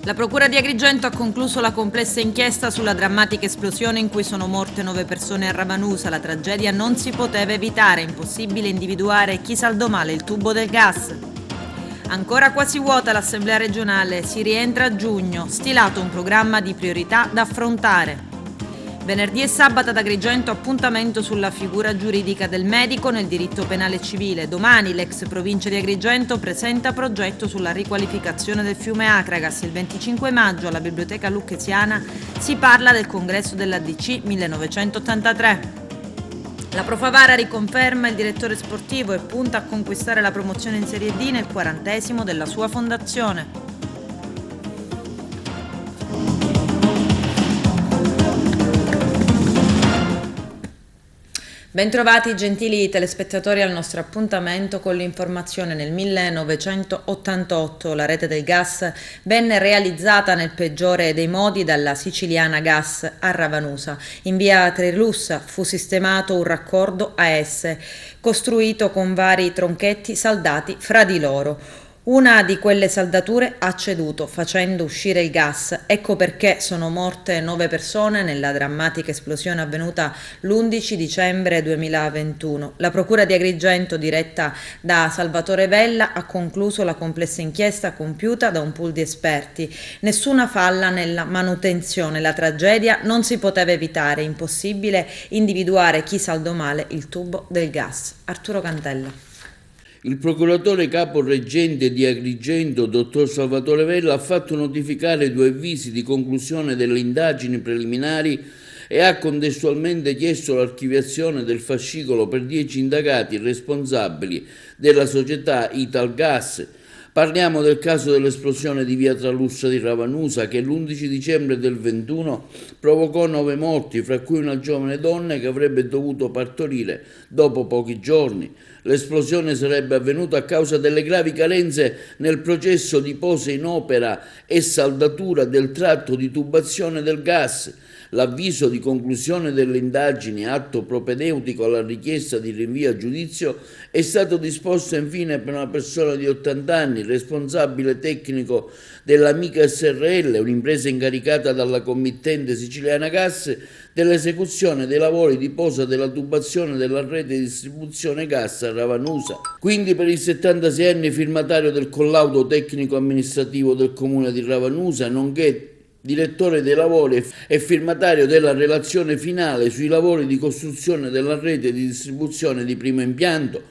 La Procura di Agrigento ha concluso la complessa inchiesta sulla drammatica esplosione in cui sono morte 9 persone a Ravanusa. La tragedia non si poteva evitare, è impossibile individuare chi saldò male il tubo del gas. Ancora quasi vuota l'Assemblea regionale, si rientra a giugno, stilato un programma di priorità da affrontare. Venerdì e sabato ad Agrigento appuntamento sulla figura giuridica del medico nel diritto penale civile. Domani l'ex provincia di Agrigento presenta progetto sulla riqualificazione del fiume Acragas. Il 25 maggio alla Biblioteca Luccheziana si parla del congresso dell'ADC 1983. La Pro Favara riconferma il direttore sportivo e punta a conquistare la promozione in Serie D nel 40° della sua fondazione. Bentrovati gentili telespettatori al nostro appuntamento con l'informazione. Nel 1988 la rete del gas venne realizzata nel peggiore dei modi dalla Siciliana Gas a Ravanusa. In via Trilussa fu sistemato un raccordo AS costruito con vari tronchetti saldati fra di loro. Una di quelle saldature ha ceduto facendo uscire il gas. Ecco perché sono morte 9 persone nella drammatica esplosione avvenuta l'11 dicembre 2021. La Procura di Agrigento, diretta da Salvatore Vella, ha concluso la complessa inchiesta compiuta da un pool di esperti. Nessuna falla nella manutenzione. La tragedia non si poteva evitare. Impossibile individuare chi saldò male il tubo del gas. Arturo Cantella. Il procuratore capo reggente di Agrigento, dottor Salvatore Vella, ha fatto notificare 2 avvisi di conclusione delle indagini preliminari e ha contestualmente chiesto l'archiviazione del fascicolo per 10 indagati responsabili della società Italgas. Parliamo del caso dell'esplosione di via Tralussa di Ravanusa che l'11 dicembre del 21 provocò 9 morti, fra cui una giovane donna che avrebbe dovuto partorire dopo pochi giorni. L'esplosione sarebbe avvenuta a causa delle gravi carenze nel processo di posa in opera e saldatura del tratto di tubazione del gas. L'avviso di conclusione delle indagini, atto propedeutico alla richiesta di rinvio a giudizio, è stato disposto infine per una persona di 80 anni, responsabile tecnico dell'Amica SRL, un'impresa incaricata dalla committente Siciliana Gas dell'esecuzione dei lavori di posa della tubazione della rete di distribuzione gas a Ravanusa. Quindi per il 76 anni firmatario del collaudo tecnico amministrativo del comune di Ravanusa, nonché direttore dei lavori e firmatario della relazione finale sui lavori di costruzione della rete di distribuzione di primo impianto.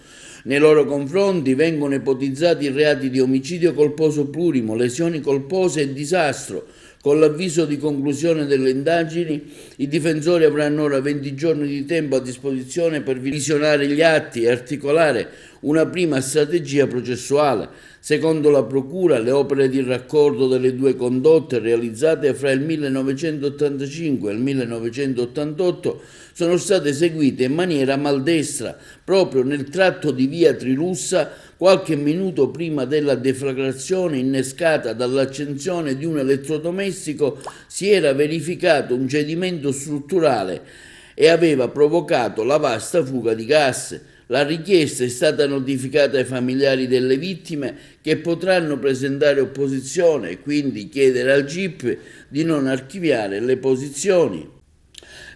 Nei loro confronti vengono ipotizzati reati di omicidio colposo plurimo, lesioni colpose e disastro. Con l'avviso di conclusione delle indagini, i difensori avranno ora 20 giorni di tempo a disposizione per visionare gli atti e articolare una prima strategia processuale. Secondo la Procura, le opere di raccordo delle 2 condotte realizzate fra il 1985 e il 1988 sono state eseguite in maniera maldestra, proprio nel tratto di via Trilussa, qualche minuto prima della deflagrazione innescata dall'accensione di un elettrodomestico. Si era verificato un cedimento strutturale e aveva provocato la vasta fuga di gas. La richiesta è stata notificata ai familiari delle vittime che potranno presentare opposizione e quindi chiedere al GIP di non archiviare le posizioni.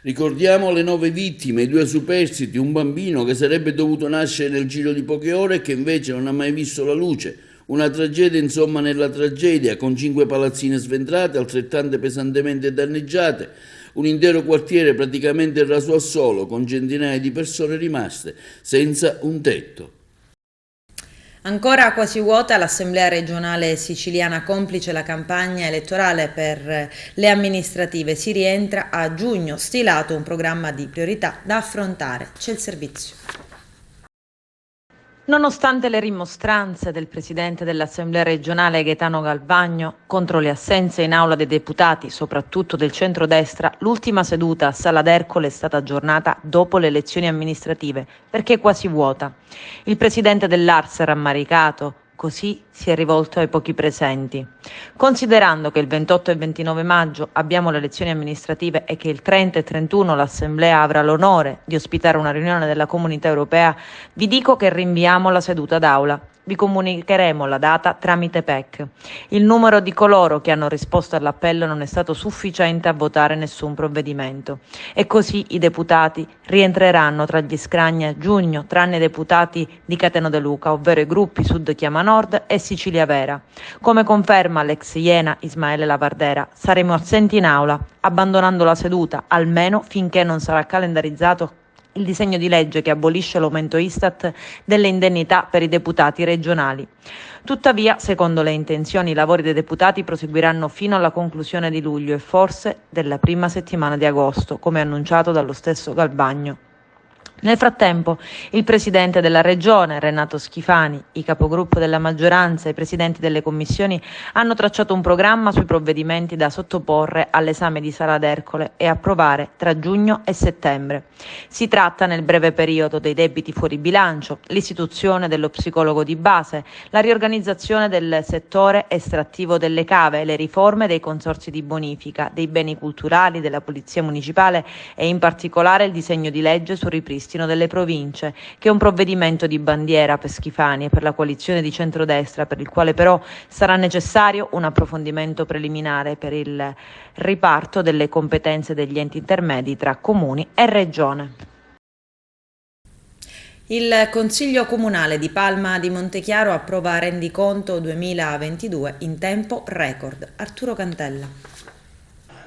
Ricordiamo le 9 vittime, i 2 superstiti, un bambino che sarebbe dovuto nascere nel giro di poche ore e che invece non ha mai visto la luce. Una tragedia insomma nella tragedia, con 5 palazzine sventrate, altrettante pesantemente danneggiate, un intero quartiere praticamente raso al suolo, con centinaia di persone rimaste senza un tetto. Ancora quasi vuota l'Assemblea regionale siciliana, complice la campagna elettorale per le amministrative. Si rientra a giugno, stilato un programma di priorità da affrontare. C'è il servizio. Nonostante le rimostranze del presidente dell'Assemblea regionale Gaetano Galvagno contro le assenze in aula dei deputati, soprattutto del centrodestra, l'ultima seduta a Sala d'Ercole è stata aggiornata dopo le elezioni amministrative, perché quasi vuota. Il presidente dell'Ars, rammaricato, così si è rivolto ai pochi presenti. Considerando che il 28 e 29 maggio abbiamo le elezioni amministrative e che il 30 e 31 l'Assemblea avrà l'onore di ospitare una riunione della Comunità Europea, vi dico che rinviamo la seduta d'Aula. Vi comunicheremo la data tramite PEC. Il numero di coloro che hanno risposto all'appello non è stato sufficiente a votare nessun provvedimento e così i deputati rientreranno tra gli scranni a giugno, tranne i deputati di Cateno De Luca, ovvero i gruppi Sud Chiama Nord e Sicilia Vera. Come conferma l'ex Iena Ismaele Lavardera, saremo assenti in aula, abbandonando la seduta, almeno finché non sarà calendarizzato il disegno di legge che abolisce l'aumento Istat delle indennità per i deputati regionali. Tuttavia, secondo le intenzioni, i lavori dei deputati proseguiranno fino alla conclusione di luglio e forse della prima settimana di agosto, come annunciato dallo stesso Galbagno. Nel frattempo, il presidente della Regione, Renato Schifani, i capogruppo della maggioranza e i presidenti delle commissioni hanno tracciato un programma sui provvedimenti da sottoporre all'esame di Sala d'Ercole e approvare tra giugno e settembre. Si tratta nel breve periodo dei debiti fuori bilancio, l'istituzione dello psicologo di base, la riorganizzazione del settore estrattivo delle cave, le riforme dei consorzi di bonifica, dei beni culturali, della Polizia Municipale e in particolare il disegno di legge sul ripristino delle province, che è un provvedimento di bandiera per Schifani e per la coalizione di centrodestra, per il quale però sarà necessario un approfondimento preliminare per il riparto delle competenze degli enti intermedi tra comuni e regione. Il Consiglio Comunale di Palma di Montechiaro approva rendiconto 2022 in tempo record. Arturo Cantella.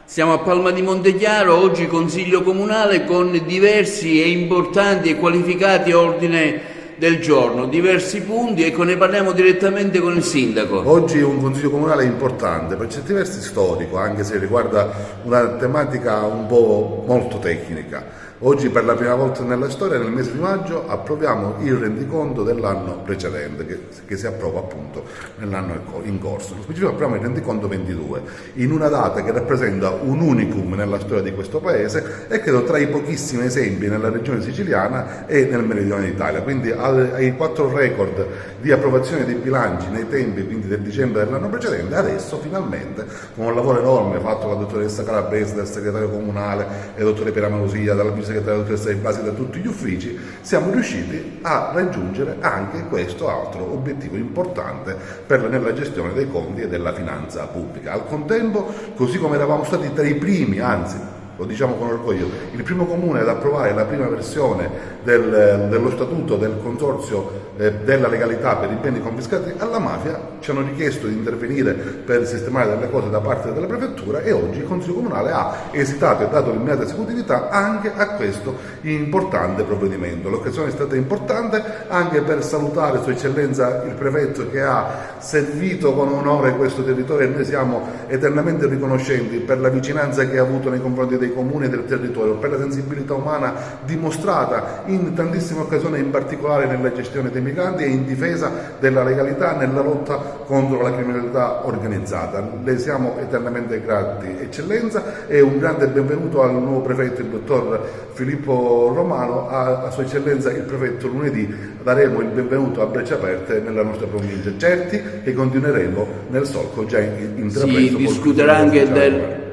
Siamo a Palma di Montechiaro, oggi Consiglio Comunale con diversi e importanti e qualificati ordini del giorno, diversi punti, ecco, ne parliamo direttamente con il Sindaco. Oggi è un Consiglio Comunale importante, per certi versi storico, anche se riguarda una tematica un po' molto tecnica. Oggi per la prima volta nella storia, nel mese di maggio, approviamo il rendiconto dell'anno precedente, che si approva appunto nell'anno in corso. Nello specifico approviamo il rendiconto 22, in una data che rappresenta un unicum nella storia di questo Paese e credo tra i pochissimi esempi nella regione siciliana e nel meridione d'Italia. Quindi ai 4 record di approvazione dei bilanci nei tempi quindi del dicembre dell'anno precedente, adesso finalmente, con un lavoro enorme fatto dalla dottoressa Calabrese, dal segretario comunale e dottore Pieramelusia, dalla segretario dottoressa Di Basi, da tutti gli uffici, siamo riusciti a raggiungere anche questo altro obiettivo importante nella gestione dei conti e della finanza pubblica. Al contempo, così come eravamo stati tra i primi, anzi lo diciamo con orgoglio, il primo comune ad approvare la prima versione dello statuto del consorzio della legalità per i beni confiscati alla mafia, ci hanno richiesto di intervenire per sistemare delle cose da parte della prefettura e oggi il Consiglio Comunale ha esitato e dato l'immediata esecutività anche a questo importante provvedimento. L'occasione è stata importante anche per salutare Sua Eccellenza il prefetto che ha servito con onore questo territorio e noi siamo eternamente riconoscenti per la vicinanza che ha avuto nei confronti dei comuni e del territorio, per la sensibilità umana dimostrata in tantissime occasioni, in particolare nella gestione dei migranti e in difesa della legalità, nella lotta contro la criminalità organizzata. Le siamo eternamente grati, Eccellenza, e un grande benvenuto al nuovo prefetto, il dottor Filippo Romano. A Sua Eccellenza il prefetto lunedì daremo il benvenuto a Braccia Aperte nella nostra provincia, certi che continueremo nel solco già intrapreso. Si discuterà anche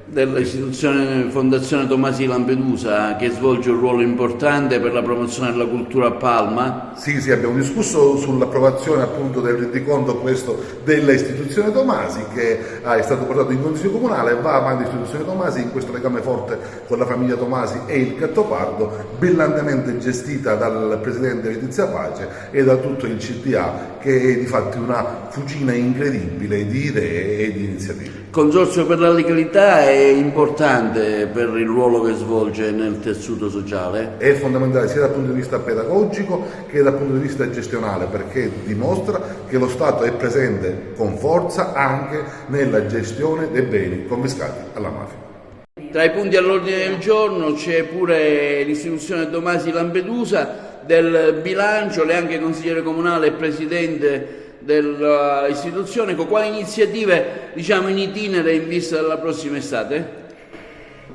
dell'istituzione Fondazione Tomasi di Lampedusa, che svolge un ruolo importante per la promozione della cultura a Palma. Sì, abbiamo discusso sull'approvazione appunto del rendiconto questo della istituzione Tomasi, che è stato portato in Consiglio Comunale, va avanti l'istituzione Tomasi in questo legame forte con la famiglia Tomasi e il Gattopardo, brillantemente gestita dal presidente Letizia Pace e da tutto il CDA, che è di fatti una fucina incredibile di idee e di iniziative. Il Consorzio per la legalità è importante per il ruolo che svolge nel tessuto sociale. È fondamentale sia dal punto di vista pedagogico che dal punto di vista gestionale, perché dimostra che lo Stato è presente con forza anche nella gestione dei beni confiscati alla mafia. Tra i punti all'ordine del giorno c'è pure l'istituzione Tomasi di Lampedusa, del bilancio, lei è anche consigliere comunale e presidente dell'istituzione. Con quali iniziative in itinere in vista della prossima estate?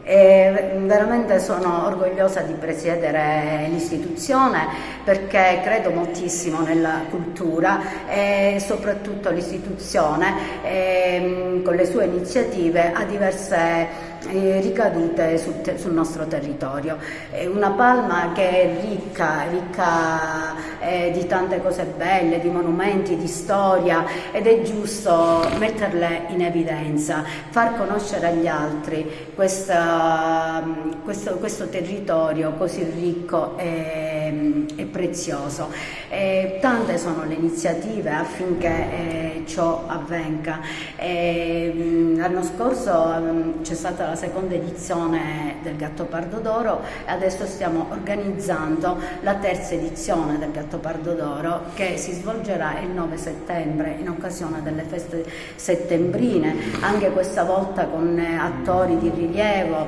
Veramente sono orgogliosa di presiedere l'istituzione perché credo moltissimo nella cultura e soprattutto l'istituzione con le sue iniziative ha diverse ricadute sul nostro territorio. È una Palma che è ricca di tante cose belle, di monumenti, di storia, ed è giusto metterle in evidenza, far conoscere agli altri questo territorio così ricco e prezioso. Tante sono le iniziative affinché ciò avvenga. L'anno scorso c'è stata la seconda edizione del Gattopardo d'Oro e adesso stiamo organizzando la terza edizione del Gattopardo d'Oro, che si svolgerà il 9 settembre in occasione delle feste settembrine, anche questa volta con attori di rilievo,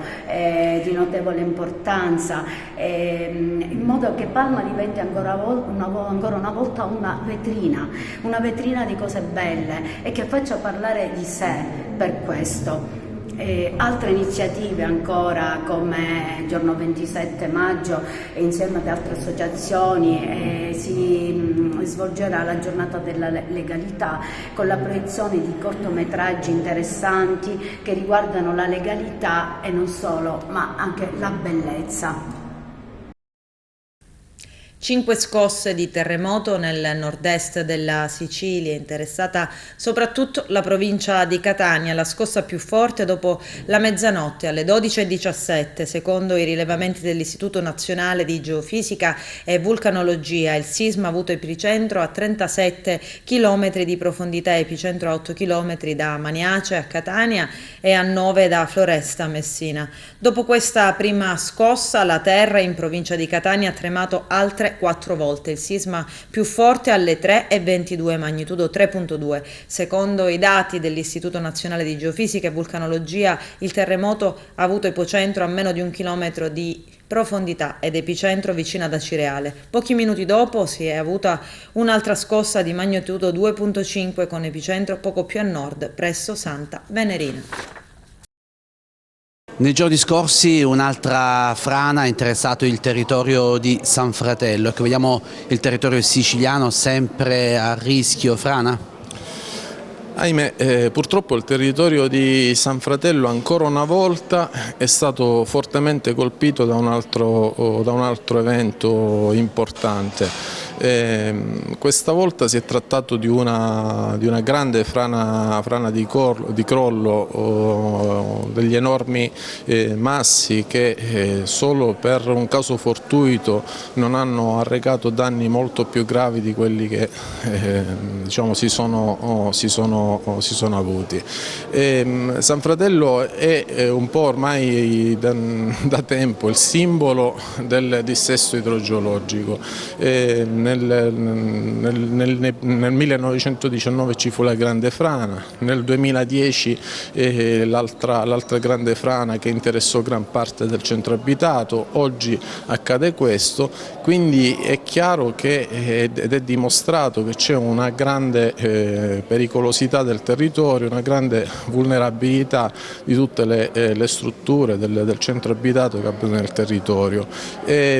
di notevole importanza, in modo che Palma diventi ancora una volta una vetrina di cose belle e che faccia parlare di sé per questo. Altre iniziative ancora, come il giorno 27 maggio insieme ad altre associazioni si svolgerà la giornata della legalità, con la proiezione di cortometraggi interessanti che riguardano la legalità e non solo, ma anche la bellezza. 5 scosse di terremoto nel nord-est della Sicilia, interessata soprattutto la provincia di Catania, la scossa più forte dopo la mezzanotte alle 12:17, secondo i rilevamenti dell'Istituto Nazionale di Geofisica e Vulcanologia. Il sisma ha avuto epicentro a 37 km di profondità, epicentro a 8 km da Maniace a Catania e a 9 da Floresta a Messina. Dopo questa prima scossa, la terra in provincia di Catania ha tremato altre 4 volte, il sisma più forte alle 3:22, magnitudo 3.2. Secondo i dati dell'Istituto Nazionale di Geofisica e Vulcanologia, il terremoto ha avuto ipocentro a meno di 1 chilometro di profondità ed epicentro vicino ad Acireale. Pochi minuti dopo si è avuta un'altra scossa di magnitudo 2.5 con epicentro poco più a nord, presso Santa Venerina. Nei giorni scorsi un'altra frana ha interessato il territorio di San Fratello. Ecco, vediamo il siciliano sempre a rischio frana? Ahimè, purtroppo il territorio di San Fratello ancora una volta è stato fortemente colpito da un altro evento importante. Questa volta si è trattato di una grande frana di crollo, degli enormi massi che solo per un caso fortuito non hanno arrecato danni molto più gravi di quelli che diciamo, si sono avuti. San Fratello è un po' ormai da tempo il simbolo del dissesto idrogeologico. Nel 1919 ci fu la grande frana, nel 2010 l'altra grande frana che interessò gran parte del centro abitato, oggi accade questo, quindi è chiaro ed è dimostrato che c'è una grande pericolosità del territorio, una grande vulnerabilità di tutte le strutture del centro abitato che abitano nel territorio.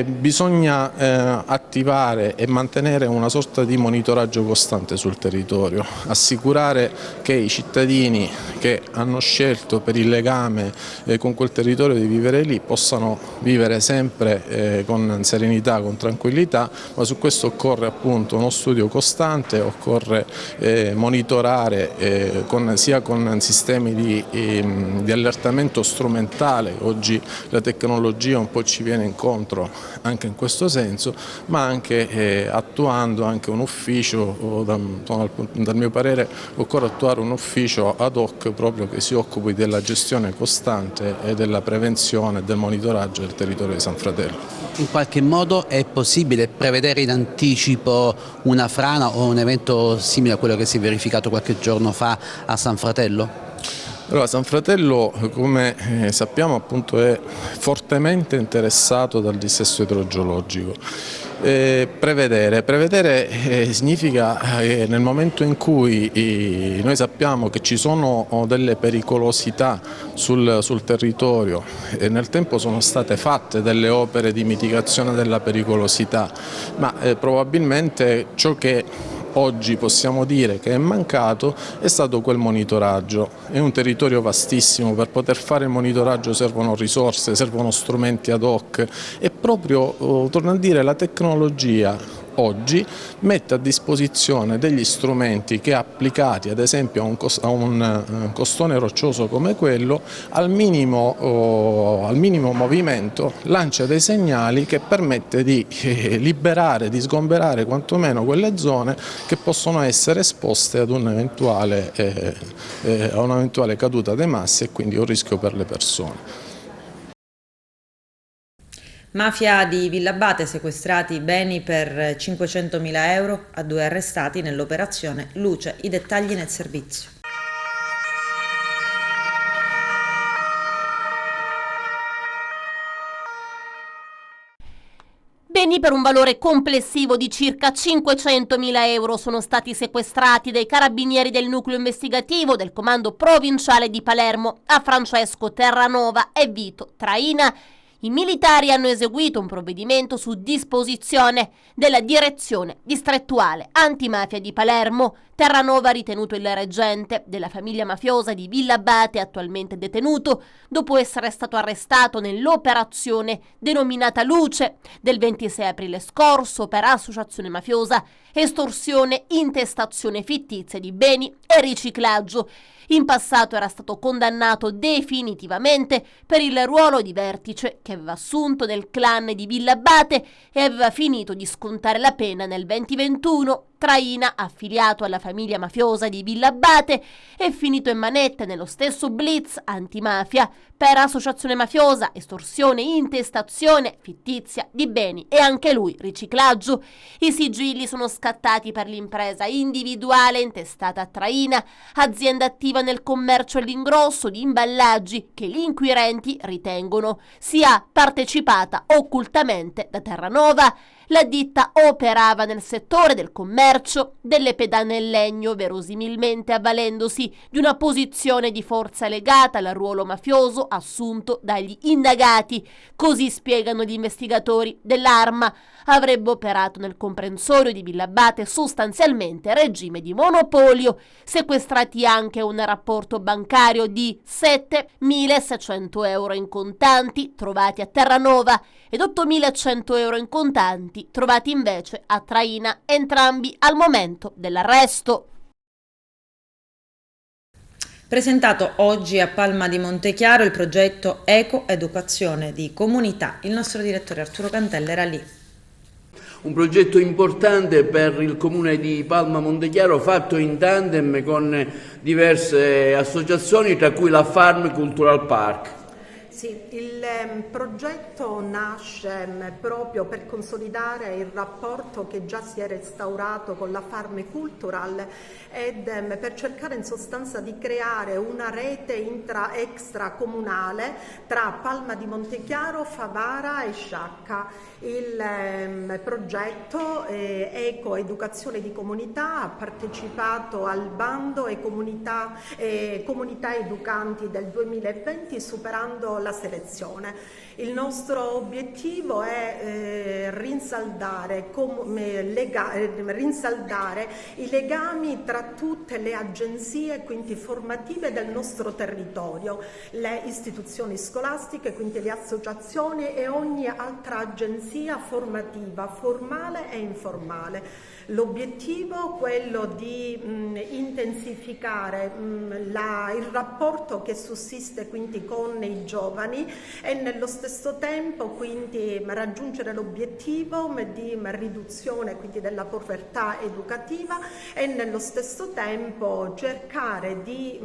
Bisogna attivare e mantenere una sorta di monitoraggio costante sul territorio, assicurare che i cittadini che hanno scelto per il legame con quel territorio di vivere lì possano vivere sempre con serenità, con tranquillità, ma su questo occorre appunto uno studio costante, occorre monitorare sia con sistemi di allertamento strumentale. Oggi la tecnologia un po' ci viene incontro anche in questo senso, ma anche attuando anche un ufficio, dal mio parere occorre attuare un ufficio ad hoc proprio che si occupi della gestione costante e della prevenzione e del monitoraggio del territorio di San Fratello. In qualche modo è possibile prevedere in anticipo una frana o un evento simile a quello che si è verificato qualche giorno fa a San Fratello? Allora, San Fratello, come sappiamo, appunto, è fortemente interessato dal dissesto idrogeologico. Prevedere significa nel momento in cui noi sappiamo che ci sono delle pericolosità sul territorio e nel tempo sono state fatte delle opere di mitigazione della pericolosità, ma probabilmente ciò che oggi possiamo dire che è mancato è stato quel monitoraggio. È un territorio vastissimo, per poter fare il monitoraggio servono risorse, servono strumenti ad hoc e proprio, torno a dire, la tecnologia oggi mette a disposizione degli strumenti che, applicati ad esempio a un costone roccioso come quello, al minimo movimento lancia dei segnali che permette di liberare, di sgomberare quantomeno quelle zone che possono essere esposte ad un'eventuale caduta dei massi e quindi un rischio per le persone. Mafia di Villabate, sequestrati beni per 500.000 euro, a 2 arrestati nell'operazione Luce, i dettagli nel servizio. Beni per un valore complessivo di circa 500.000 euro sono stati sequestrati dai carabinieri del nucleo investigativo del comando provinciale di Palermo a Francesco Terranova e Vito Traina. I militari hanno eseguito un provvedimento su disposizione della direzione distrettuale antimafia di Palermo. Terranova, ritenuto il reggente della famiglia mafiosa di Villabate, attualmente detenuto dopo essere stato arrestato nell'operazione denominata Luce del 26 aprile scorso per associazione mafiosa, estorsione, intestazione fittizia di beni e riciclaggio. In passato era stato condannato definitivamente per il ruolo di vertice che aveva assunto nel clan di Villabate e aveva finito di scontare la pena nel 2021. Traina, affiliato alla famiglia mafiosa di Villabate, è finito in manette nello stesso blitz antimafia per associazione mafiosa, estorsione, intestazione fittizia di beni e anche lui riciclaggio. I sigilli sono scattati per l'impresa individuale intestata a Traina, azienda attiva nel commercio all'ingrosso di imballaggi che gli inquirenti ritengono sia partecipata occultamente da Terranova. La ditta operava nel settore del commercio delle pedane in legno, verosimilmente avvalendosi di una posizione di forza legata al ruolo mafioso assunto dagli indagati. Così spiegano gli investigatori dell'Arma. Avrebbe operato nel comprensorio di Villabate sostanzialmente regime di monopolio, sequestrati anche un rapporto bancario di 7.600 euro in contanti trovati a Terranova ed 8.100 euro in contanti trovati invece a Traina, entrambi al momento dell'arresto. Presentato oggi a Palma di Montechiaro il progetto Eco Educazione di Comunità. Il nostro direttore Arturo Cantella era lì. Un progetto importante per il comune di Palma Montechiaro, fatto in tandem con diverse associazioni, tra cui la Farm Cultural Park. Sì, il progetto nasce proprio per consolidare il rapporto che già si era instaurato con la Farm Cultural ed per cercare in sostanza di creare una rete extracomunale tra Palma di Montechiaro, Favara e Sciacca. Il progetto Eco Educazione di Comunità ha partecipato al bando e comunità educanti del 2020 superando la selezione. Il nostro obiettivo è rinsaldare i legami tra tutte le agenzie quindi formative del nostro territorio, le istituzioni scolastiche, quindi le associazioni e ogni altra agenzia formativa, formale e informale. L'obiettivo è quello di intensificare il rapporto che sussiste quindi con i giovani e nello stesso tempo quindi raggiungere l'obiettivo di riduzione quindi della povertà educativa e nello stesso tempo cercare di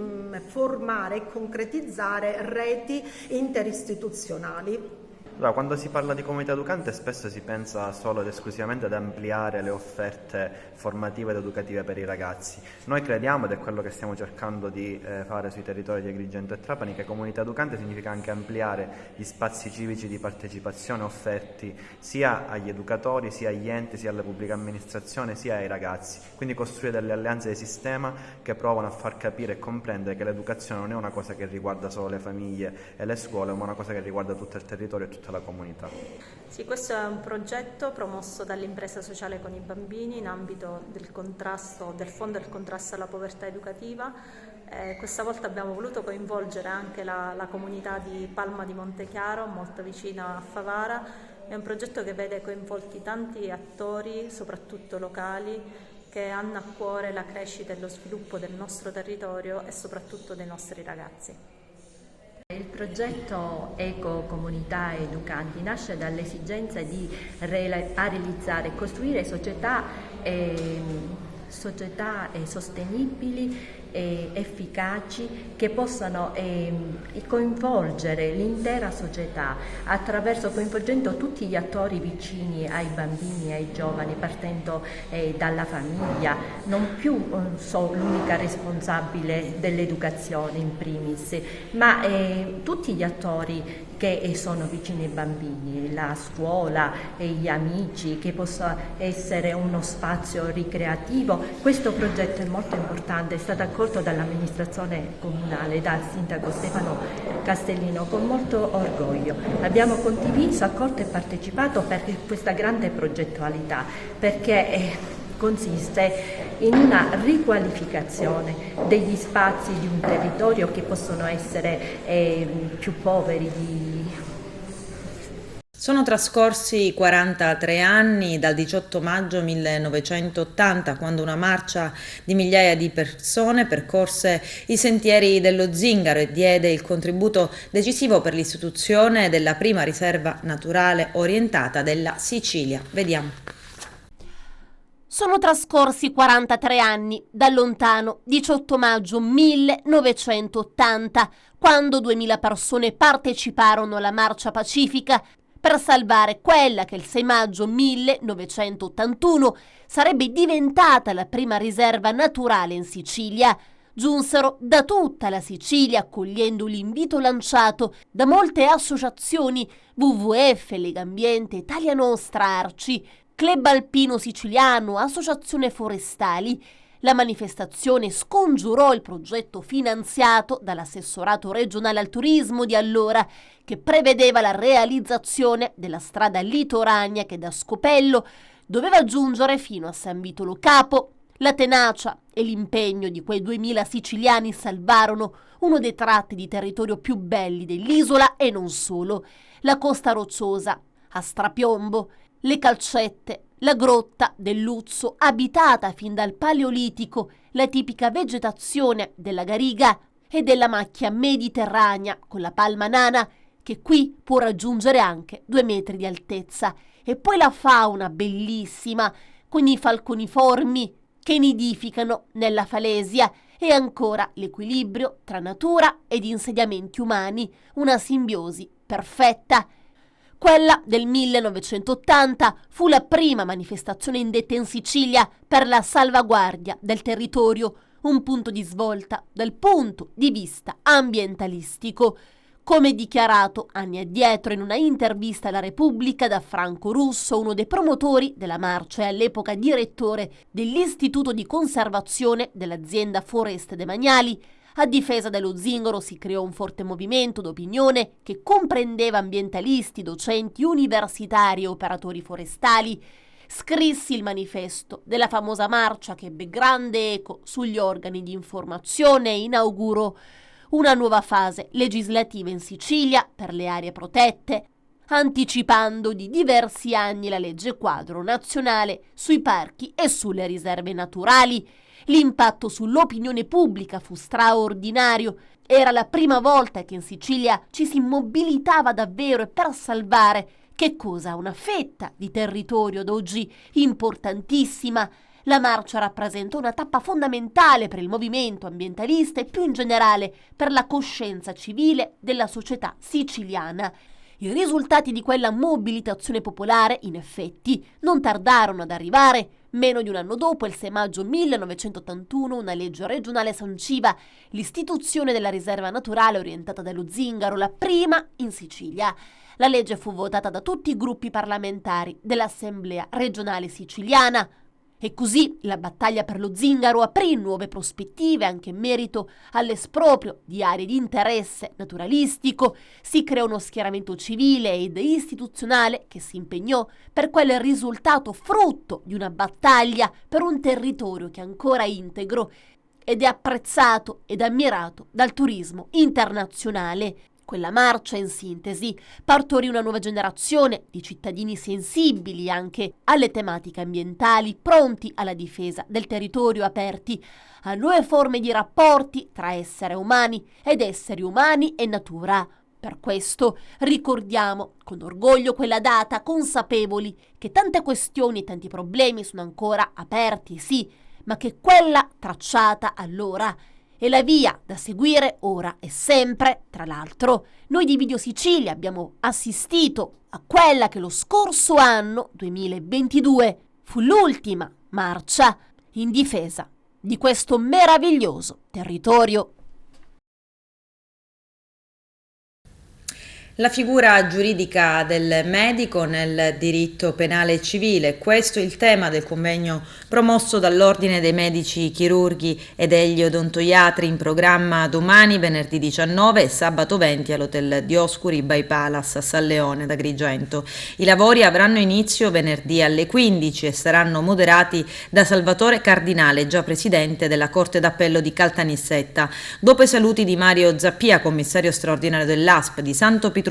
formare e concretizzare reti interistituzionali. Allora, quando si parla di comunità educante spesso si pensa solo ed esclusivamente ad ampliare le offerte formative ed educative per i ragazzi. Noi crediamo, ed è quello che stiamo cercando di fare sui territori di Agrigento e Trapani, che comunità educante significa anche ampliare gli spazi civici di partecipazione offerti sia agli educatori, sia agli enti, sia alla pubblica amministrazione, sia ai ragazzi. Quindi costruire delle alleanze di sistema che provano a far capire e comprendere che l'educazione non è una cosa che riguarda solo le famiglie e le scuole, ma una cosa che riguarda tutto il territorio e tutto tutta la comunità. Sì, questo è un progetto promosso dall'impresa sociale con i bambini in ambito del Fondo del contrasto alla povertà educativa. Questa volta abbiamo voluto coinvolgere anche la comunità di Palma di Montechiaro, molto vicina a Favara. È un progetto che vede coinvolti tanti attori, soprattutto locali, che hanno a cuore la crescita e lo sviluppo del nostro territorio e soprattutto dei nostri ragazzi. Il progetto Eco Comunità Educanti nasce dall'esigenza di realizzare e costruire società sostenibili e efficaci che possano coinvolgere l'intera società coinvolgendo tutti gli attori vicini ai bambini e ai giovani, partendo dalla famiglia, non più l'unica responsabile dell'educazione in primis, ma tutti gli attori che sono vicini ai bambini, la scuola, gli amici, che possa essere uno spazio ricreativo. Questo progetto è molto importante, è stato accolto dall'amministrazione comunale, dal sindaco Stefano Castellino con molto orgoglio. Abbiamo condiviso, accolto e partecipato per questa grande progettualità, perché consiste in una riqualificazione degli spazi di un territorio che possono essere più poveri Sono trascorsi 43 anni dal 18 maggio 1980, quando una marcia di migliaia di persone percorse i sentieri dello Zingaro e diede il contributo decisivo per l'istituzione della prima riserva naturale orientata della Sicilia. Vediamo. Sono trascorsi 43 anni dal lontano 18 maggio 1980, quando 2000 persone parteciparono alla marcia pacifica per salvare quella che il 6 maggio 1981 sarebbe diventata la prima riserva naturale in Sicilia. Giunsero da tutta la Sicilia accogliendo l'invito lanciato da molte associazioni, WWF, Legambiente, Italia Nostra, Arci, Club Alpino Siciliano, Associazione Forestali. La manifestazione scongiurò il progetto finanziato dall'assessorato regionale al turismo di allora, che prevedeva la realizzazione della strada litoranea che da Scopello doveva giungere fino a San Vitolo Capo. La tenacia e l'impegno di quei 2000 siciliani salvarono uno dei tratti di territorio più belli dell'isola e non solo: la Costa Rocciosa, a strapiombo, le calcette, la grotta del Luzzo, abitata fin dal Paleolitico, la tipica vegetazione della Gariga e della macchia mediterranea con la palma nana, che qui può raggiungere anche 2 metri di altezza, e poi la fauna bellissima con i falconiformi che nidificano nella falesia, e ancora l'equilibrio tra natura ed insediamenti umani, una simbiosi perfetta. Quella del 1980 fu la prima manifestazione indetta in Sicilia per la salvaguardia del territorio, un punto di svolta dal punto di vista ambientalistico. Come dichiarato anni addietro in una intervista alla Repubblica da Franco Russo, uno dei promotori della marcia e all'epoca direttore dell'Istituto di Conservazione dell'azienda Foreste Demaniali, a difesa dello Zingaro si creò un forte movimento d'opinione che comprendeva ambientalisti, docenti, universitari e operatori forestali. Scrissi il manifesto della famosa marcia che ebbe grande eco sugli organi di informazione e inaugurò una nuova fase legislativa in Sicilia per le aree protette, anticipando di diversi anni la legge quadro nazionale sui parchi e sulle riserve naturali. L'impatto sull'opinione pubblica fu straordinario. Era la prima volta che in Sicilia ci si mobilitava davvero, e per salvare che cosa? Una fetta di territorio ad oggi importantissima. La marcia rappresenta una tappa fondamentale per il movimento ambientalista e più in generale per la coscienza civile della società siciliana. I risultati di quella mobilitazione popolare, in effetti, non tardarono ad arrivare. Meno di un anno dopo, il 6 maggio 1981, una legge regionale sanciva l'istituzione della riserva naturale orientata dallo Zingaro, la prima in Sicilia. La legge fu votata da tutti i gruppi parlamentari dell'Assemblea regionale siciliana. E così la battaglia per lo zingaro aprì nuove prospettive anche in merito all'esproprio di aree di interesse naturalistico, si creò uno schieramento civile ed istituzionale che si impegnò per quel risultato frutto di una battaglia per un territorio che è ancora integro ed è apprezzato ed ammirato dal turismo internazionale. Quella marcia, in sintesi, partorì una nuova generazione di cittadini sensibili anche alle tematiche ambientali, pronti alla difesa del territorio, aperti a nuove forme di rapporti tra esseri umani e natura. Per questo ricordiamo con orgoglio quella data, consapevoli che tante questioni e tanti problemi sono ancora aperti, sì, ma che quella tracciata allora e la via da seguire ora e sempre. Tra l'altro, noi di Video Sicilia abbiamo assistito a quella che lo scorso anno, 2022, fu l'ultima marcia in difesa di questo meraviglioso territorio. La figura giuridica del medico nel diritto penale e civile, questo è il tema del convegno promosso dall'Ordine dei Medici Chirurghi e degli Odontoiatri, in programma domani, venerdì 19 e sabato 20 all'Hotel Dioscuri by Palace a San Leone ad Agrigento. I lavori avranno inizio venerdì alle 15 e saranno moderati da Salvatore Cardinale, già presidente della Corte d'Appello di Caltanissetta. Dopo i saluti di Mario Zappia, commissario straordinario dell'ASP, di Santo Pitruzzella,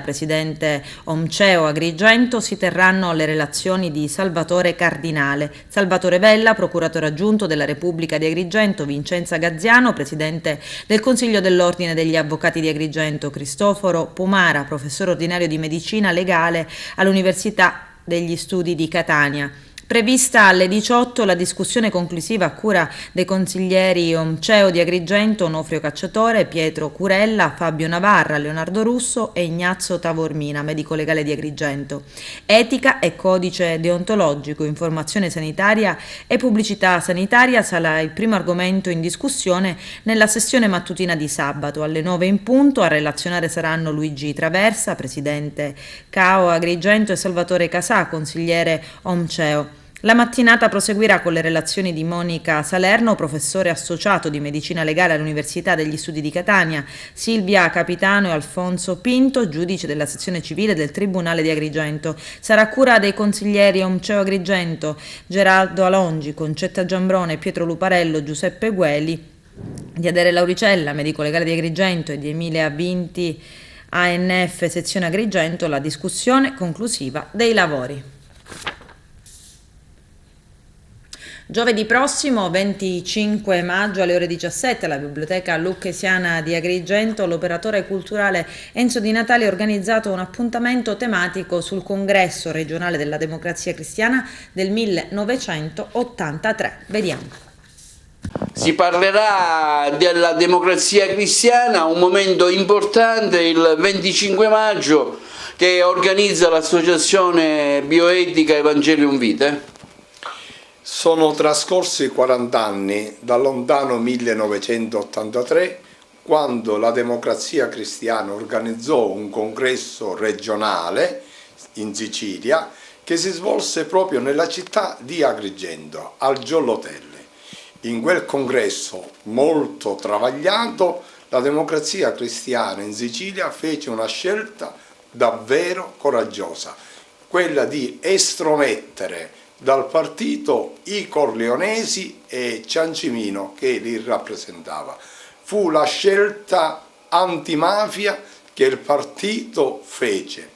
presidente Omceo Agrigento, si terranno le relazioni di Salvatore Cardinale, Salvatore Vella, procuratore aggiunto della Repubblica di Agrigento, Vincenza Gazziano, presidente del Consiglio dell'Ordine degli Avvocati di Agrigento, Cristoforo Pomara, professore ordinario di medicina legale all'Università degli Studi di Catania. Prevista alle 18 la discussione conclusiva a cura dei consiglieri Omceo di Agrigento, Onofrio Cacciatore, Pietro Curella, Fabio Navarra, Leonardo Russo e Ignazio Tavormina, medico legale di Agrigento. Etica e codice deontologico, informazione sanitaria e pubblicità sanitaria sarà il primo argomento in discussione nella sessione mattutina di sabato. Alle 9 in punto a relazionare saranno Luigi Traversa, presidente CAO Agrigento, e Salvatore Casà, consigliere Omceo. La mattinata proseguirà con le relazioni di Monica Salerno, professore associato di medicina legale all'Università degli Studi di Catania, Silvia Capitano e Alfonso Pinto, giudice della sezione civile del Tribunale di Agrigento. Sarà a cura dei consiglieri Omceo Agrigento, Geraldo Alongi, Concetta Giambrone, Pietro Luparello, Giuseppe Gueli, di Adele Lauricella, medico legale di Agrigento, e di Emilia Vinti, ANF sezione Agrigento, la discussione conclusiva dei lavori. Giovedì prossimo, 25 maggio alle ore 17, alla Biblioteca Lucchesiana di Agrigento, l'operatore culturale Enzo Di Natale ha organizzato un appuntamento tematico sul Congresso regionale della Democrazia Cristiana del 1983. Vediamo. Si parlerà della democrazia cristiana, un momento importante, il 25 maggio, che organizza l'associazione Bioetica Evangelium Vitae. Sono trascorsi 40 anni dal lontano 1983, quando la Democrazia Cristiana organizzò un congresso regionale in Sicilia che si svolse proprio nella città di Agrigento, al Giolotelle. In quel congresso molto travagliato, la Democrazia Cristiana in Sicilia fece una scelta davvero coraggiosa, quella di estromettere dal partito i Corleonesi e Ciancimino che li rappresentava. Fu la scelta antimafia che il partito fece,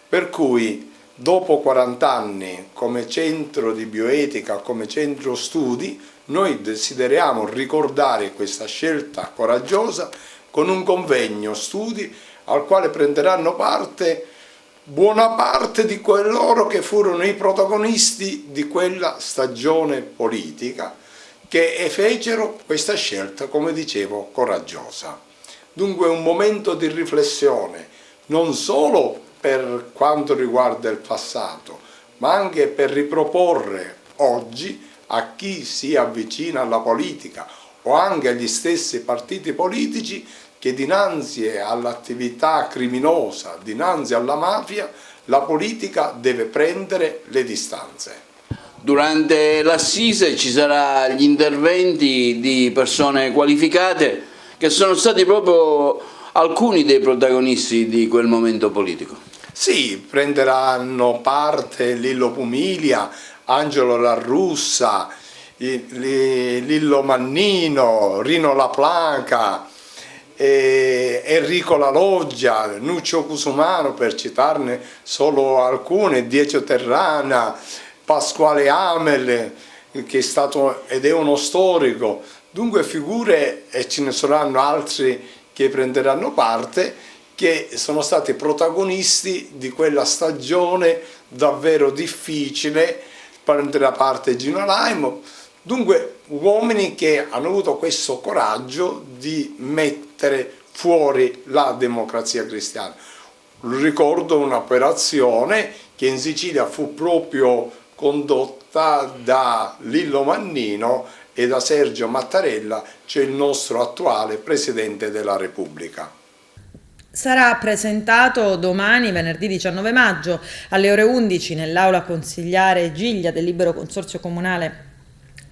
per cui dopo 40 anni come centro di bioetica, come centro studi, noi desideriamo ricordare questa scelta coraggiosa con un convegno studi al quale prenderanno parte buona parte di coloro che furono i protagonisti di quella stagione politica che fecero questa scelta, come dicevo, coraggiosa. Dunque un momento di riflessione, non solo per quanto riguarda il passato, ma anche per riproporre oggi a chi si avvicina alla politica o anche agli stessi partiti politici che dinanzi all'attività criminosa, dinanzi alla mafia, la politica deve prendere le distanze. Durante l'assise ci saranno gli interventi di persone qualificate che sono stati proprio alcuni dei protagonisti di quel momento politico. Sì, prenderanno parte Lillo Pumilia, Angelo La Russa, Lillo Mannino, Rino La Planca, Enrico La Loggia, Nuccio Cusumano, per citarne solo alcune, Diego Terrana, Pasquale Amel, che è stato ed è uno storico. Dunque figure, e ce ne saranno altri che prenderanno parte, che sono stati protagonisti di quella stagione davvero difficile. Prenderà parte Gino Laimo. Dunque uomini che hanno avuto questo coraggio di mettere fuori la Democrazia Cristiana. Ricordo un'operazione che in Sicilia fu proprio condotta da Lillo Mannino e da Sergio Mattarella, cioè il nostro attuale Presidente della Repubblica. Sarà presentato domani, venerdì 19 maggio, alle ore 11 nell'aula consigliare Giglia del Libero Consorzio Comunale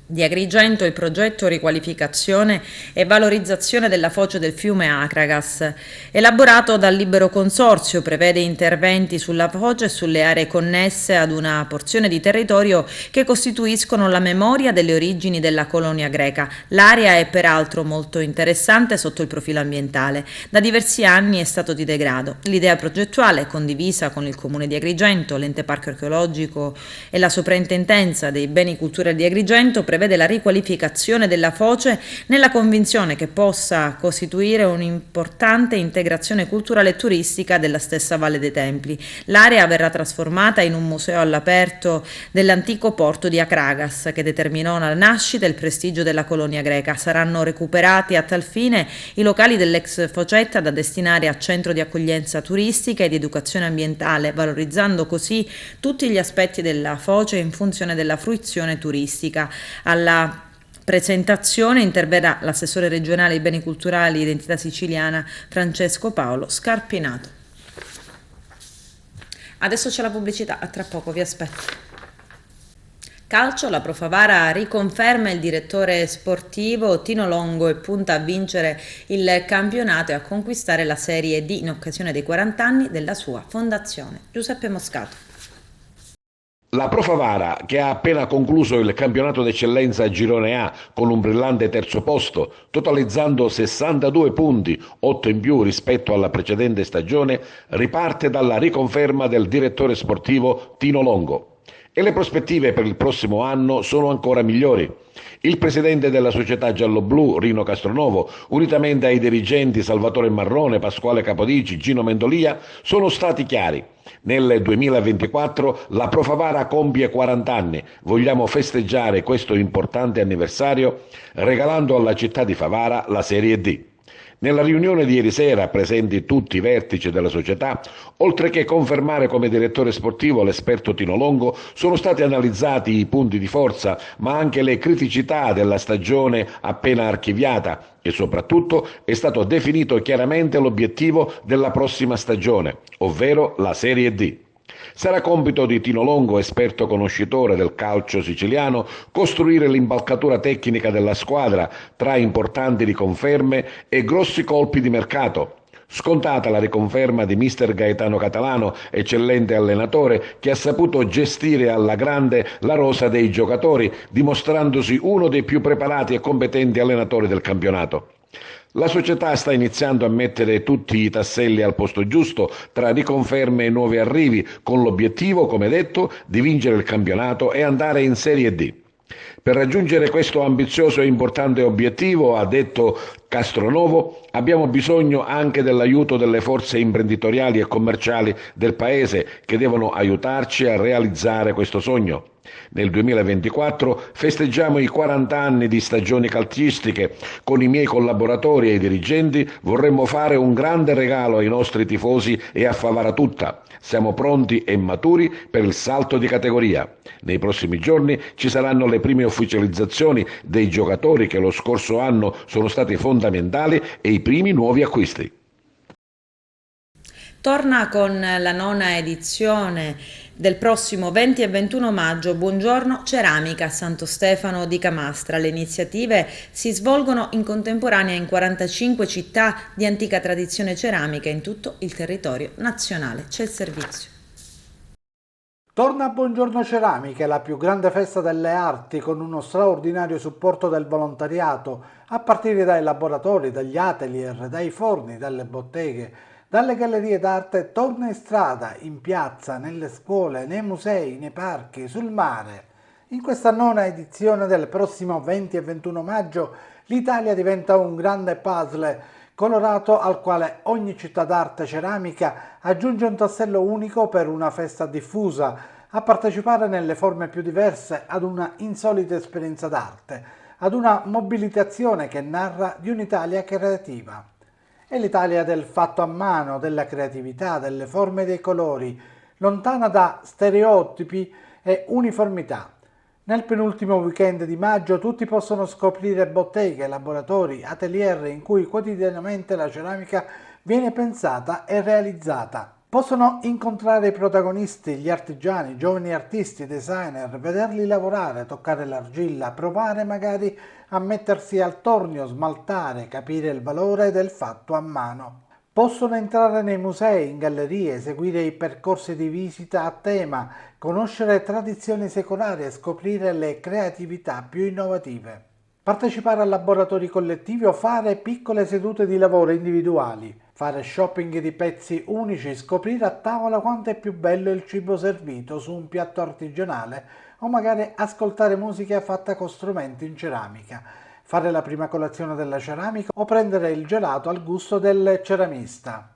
di Agrigento il progetto riqualificazione e valorizzazione della foce del fiume Acragas, elaborato dal Libero Consorzio, prevede interventi sulla foce e sulle aree connesse ad una porzione di territorio che costituiscono la memoria delle origini della colonia greca. L'area è peraltro molto interessante sotto il profilo ambientale. Da diversi anni è stato di degrado. L'idea progettuale, condivisa con il Comune di Agrigento, l'Ente Parco Archeologico e la Soprintendenza dei Beni Culturali di Agrigento, prevede la riqualificazione della foce nella convinzione che possa costituire un'importante integrazione culturale e turistica della stessa Valle dei Templi. L'area verrà trasformata in un museo all'aperto dell'antico porto di Akragas, che determinò la nascita e il prestigio della colonia greca. Saranno recuperati a tal fine i locali dell'ex focetta da destinare a centro di accoglienza turistica e di educazione ambientale, valorizzando così tutti gli aspetti della foce in funzione della fruizione turistica. Alla presentazione interverrà l'assessore regionale ai beni culturali e identità siciliana Francesco Paolo Scarpinato. Adesso c'è la pubblicità, a tra poco vi aspetto. Calcio, la Pro Favara riconferma il direttore sportivo Tino Longo e punta a vincere il campionato e a conquistare la Serie D in occasione dei 40 anni della sua fondazione. Giuseppe Moscato. La Pro Favara, che ha appena concluso il campionato d'eccellenza a Girone A con un brillante terzo posto, totalizzando 62 punti, 8 in più rispetto alla precedente stagione, riparte dalla riconferma del direttore sportivo Tino Longo. E le prospettive per il prossimo anno sono ancora migliori. Il presidente della società gialloblu, Rino Castronovo, unitamente ai dirigenti Salvatore Marrone, Pasquale Capodici, Gino Mendolia, sono stati chiari. Nel 2024 la Pro Favara compie 40 anni. Vogliamo festeggiare questo importante anniversario regalando alla città di Favara la Serie D. Nella riunione di ieri sera, presenti tutti i vertici della società, oltre che confermare come direttore sportivo l'esperto Tino Longo, sono stati analizzati i punti di forza, ma anche le criticità della stagione appena archiviata e soprattutto è stato definito chiaramente l'obiettivo della prossima stagione, ovvero la Serie D. Sarà compito di Tino Longo, esperto conoscitore del calcio siciliano, costruire l'impalcatura tecnica della squadra tra importanti riconferme e grossi colpi di mercato. Scontata la riconferma di mister Gaetano Catalano, eccellente allenatore che ha saputo gestire alla grande la rosa dei giocatori, dimostrandosi uno dei più preparati e competenti allenatori del campionato. La società sta iniziando a mettere tutti i tasselli al posto giusto tra riconferme e nuovi arrivi, con l'obiettivo, come detto, di vincere il campionato e andare in Serie D. Per raggiungere questo ambizioso e importante obiettivo, ha detto Castronovo, abbiamo bisogno anche dell'aiuto delle forze imprenditoriali e commerciali del Paese che devono aiutarci a realizzare questo sogno. Nel 2024 festeggiamo i 40 anni di stagioni calcistiche. Con i miei collaboratori e i dirigenti vorremmo fare un grande regalo ai nostri tifosi e a Favara tutta. Siamo pronti e maturi per il salto di categoria. Nei prossimi giorni ci saranno le prime ufficializzazioni dei giocatori che lo scorso anno sono stati fondamentali e i primi nuovi acquisti. Torna con la 9ª edizione del prossimo 20 e 21 maggio. Buongiorno Ceramica a Santo Stefano di Camastra. Le iniziative si svolgono in contemporanea in 45 città di antica tradizione ceramica in tutto il territorio nazionale. C'è il servizio. Torna Buongiorno Ceramica, la più grande festa delle arti, con uno straordinario supporto del volontariato, a partire dai laboratori, dagli atelier, dai forni, dalle botteghe, dalle gallerie d'arte. Torna in strada, in piazza, nelle scuole, nei musei, nei parchi, sul mare. In questa nona edizione del prossimo 20 e 21 maggio l'Italia diventa un grande puzzle colorato al quale ogni città d'arte ceramica aggiunge un tassello unico per una festa diffusa, a partecipare nelle forme più diverse ad una insolita esperienza d'arte, ad una mobilitazione che narra di un'Italia creativa. È l'Italia del fatto a mano, della creatività, delle forme e dei colori, lontana da stereotipi e uniformità. Nel penultimo weekend di maggio tutti possono scoprire botteghe, laboratori, atelier in cui quotidianamente la ceramica viene pensata e realizzata. Possono incontrare i protagonisti, gli artigiani, giovani artisti, designer, vederli lavorare, toccare l'argilla, provare magari a mettersi al tornio, smaltare, capire il valore del fatto a mano. Possono entrare nei musei, in gallerie, seguire i percorsi di visita a tema, conoscere tradizioni secolari e scoprire le creatività più innovative. Partecipare a laboratori collettivi o fare piccole sedute di lavoro individuali, fare shopping di pezzi unici, scoprire a tavola quanto è più bello il cibo servito su un piatto artigianale o magari ascoltare musica fatta con strumenti in ceramica, fare la prima colazione della ceramica o prendere il gelato al gusto del ceramista.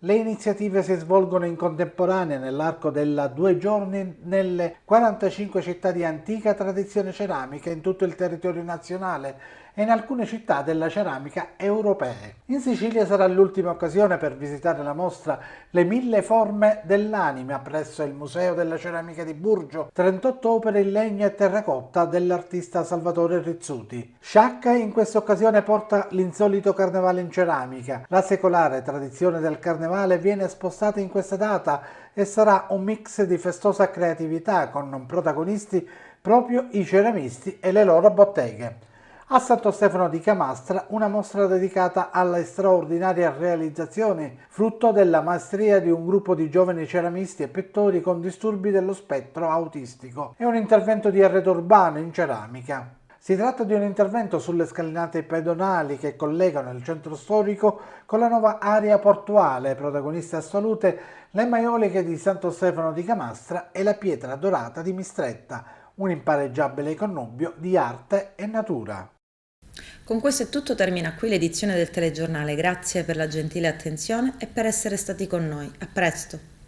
Le iniziative si svolgono in contemporanea nell'arco della 2 giorni nelle 45 città di antica tradizione ceramica in tutto il territorio nazionale e in alcune città della ceramica europee. In Sicilia sarà l'ultima occasione per visitare la mostra Le 1000 forme dell'anima presso il Museo della Ceramica di Burgio, 38 opere in legno e terracotta dell'artista Salvatore Rizzuti. Sciacca in questa occasione porta l'insolito carnevale in ceramica. La secolare tradizione del carnevale viene spostata in questa data e sarà un mix di festosa creatività con protagonisti proprio i ceramisti e le loro botteghe. A Santo Stefano di Camastra una mostra dedicata alle straordinarie realizzazioni, frutto della maestria di un gruppo di giovani ceramisti e pittori con disturbi dello spettro autistico, e un intervento di arredo urbano in ceramica. Si tratta di un intervento sulle scalinate pedonali che collegano il centro storico con la nuova area portuale, protagoniste assolute le maioliche di Santo Stefano di Camastra e la pietra dorata di Mistretta, un impareggiabile connubio di arte e natura. Con questo è tutto, termina qui l'edizione del telegiornale. Grazie per la gentile attenzione e per essere stati con noi. A presto!